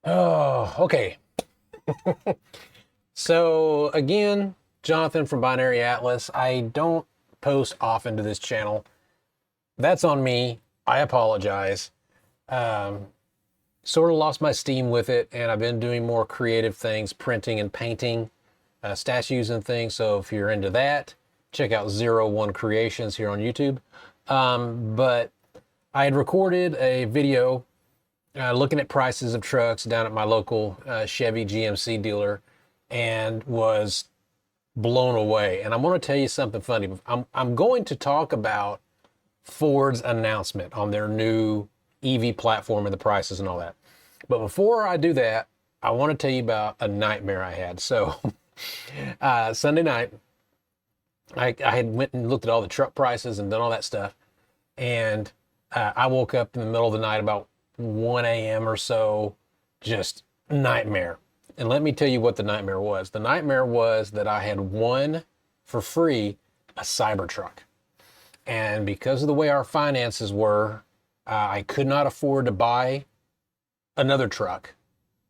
Oh, okay. So again, Jonathan from Binary Atlas. I don't post often to this channel. That's on me. I apologize. Um, Sort of lost my steam with it, and I've been doing more creative things, printing and painting, statues and things. So if you're into that, check out Zero One Creations here on YouTube. But I had recorded a video looking at prices of trucks down at my local Chevy GMC dealer and was blown away. And I'm going to tell you something funny. I'm going to talk about Ford's announcement on their new EV platform and the prices and all that. But before I do that, I want to tell you about a nightmare I had. So Sunday night, I had went and looked at all the truck prices and done all that stuff. And I woke up in the middle of the night about 1 a.m. or so, just nightmare. And let me tell you what the nightmare was. The nightmare was that I had won for free a Cybertruck. And because of the way our finances were, I could not afford to buy another truck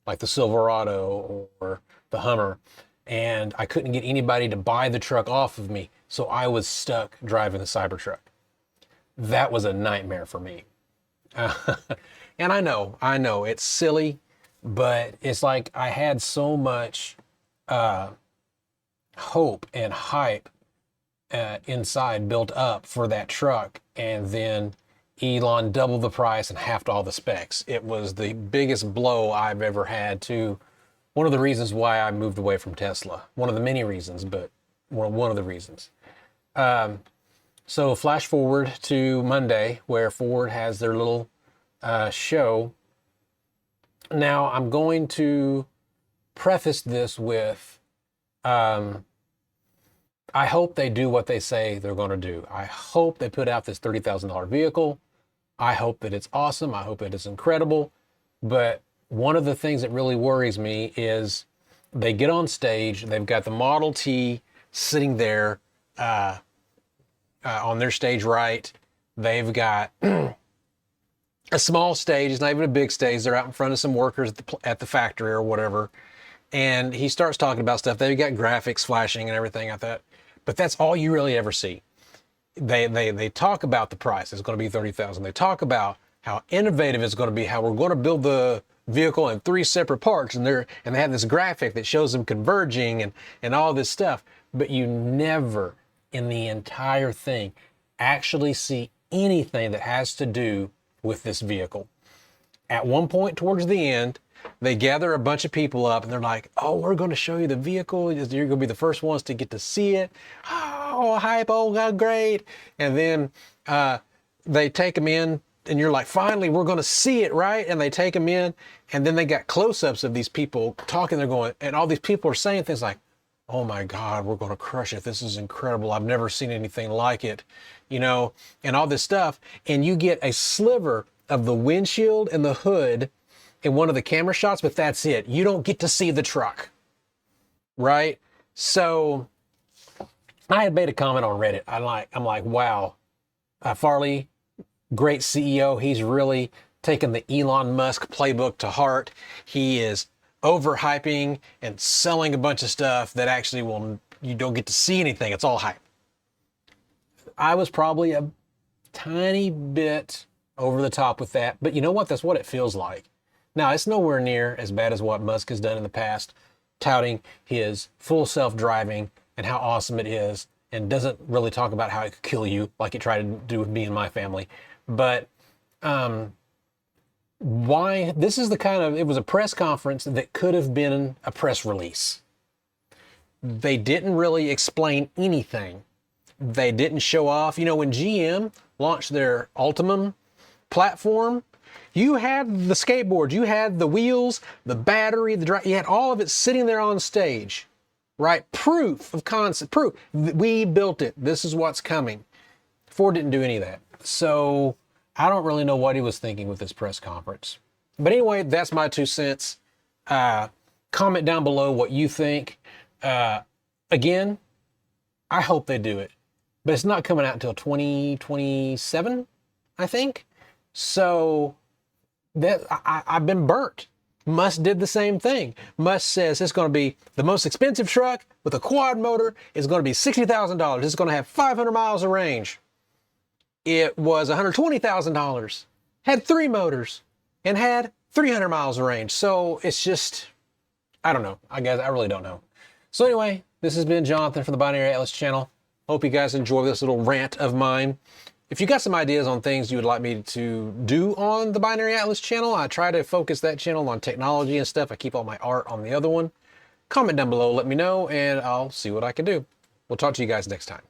like the Silverado or the Hummer. And I couldn't get anybody to buy the truck off of me. So I was stuck driving the Cybertruck. That was a nightmare for me. And I know it's silly, but it's like I had so much hope and hype inside built up for that truck, and then Elon doubled the price and halved all the specs. It was the biggest blow I've ever had to one of the reasons why I moved away from Tesla. One of the many reasons, but one of the reasons. So flash forward to Monday, where Ford has their little show. Now I'm going to preface this with, I hope they do what they say they're going to do. I hope they put out this $30,000 vehicle. I hope that it's awesome. I hope that it's incredible. But one of the things that really worries me is they get on stage, they've got the Model T sitting there on their stage right. They've got a small stage. It's not even a big stage. They're out in front of some workers at the factory or whatever. And he starts talking about stuff. They've got graphics flashing and everything. I thought, but that's all you really ever see. They talk about the price. It's going to be $30,000. They talk about how innovative it's going to be, how we're going to build the vehicle in 3 separate parts, and they have this graphic that shows them converging and all this stuff. But you never in the entire thing actually see anything that has to do with this vehicle. At one point towards the end, they gather a bunch of people up and they're like, oh, we're going to show you the vehicle. You're going to be the first ones to get to see it. Oh, hype. Oh, God, great. And then they take them in and you're like, finally, we're going to see it, right? And they take them in and then they got close-ups of these people talking. They're going, and all these people are saying things like, oh my God, we're going to crush it. This is incredible. I've never seen anything like it, and all this stuff. And you get a sliver of the windshield and the hood in one of the camera shots, but that's it. You don't get to see the truck, right? So I had made a comment on Reddit. I'm like, wow, Farley, great CEO. He's really taken the Elon Musk playbook to heart. He is overhyping and selling a bunch of stuff that actually you don't get to see anything. It's all hype. I was probably a tiny bit over the top with that, but you know what? That's what it feels like. Now, it's nowhere near as bad as what Musk has done in the past, touting his full self-driving and how awesome it is, and doesn't really talk about how it could kill you like he tried to do with me and my family. But why? This is it was a press conference that could have been a press release. They didn't really explain anything. They didn't show off. When GM launched their Ultium platform, you had the skateboard, you had the wheels, the battery, you had all of it sitting there on stage, right? Proof of concept, proof. We built it. This is what's coming. Ford didn't do any of that. So I don't really know what he was thinking with this press conference. But anyway, that's my 2 cents. Comment down below what you think. Again, I hope they do it. But it's not coming out until 2027, I think. So that I've been burnt. Musk did the same thing. Musk says it's going to be the most expensive truck with a quad motor. It's going to be $60,000. It's going to have 500 miles of range. It was $120,000, had 3 motors, and had 300 miles of range. So it's just, I don't know. I guess I really don't know. So anyway, this has been Jonathan from the Binary Atlas channel. Hope you guys enjoy this little rant of mine. If you got some ideas on things you would like me to do on the Binary Atlas channel, I try to focus that channel on technology and stuff. I keep all my art on the other one. Comment down below, let me know, and I'll see what I can do. We'll talk to you guys next time.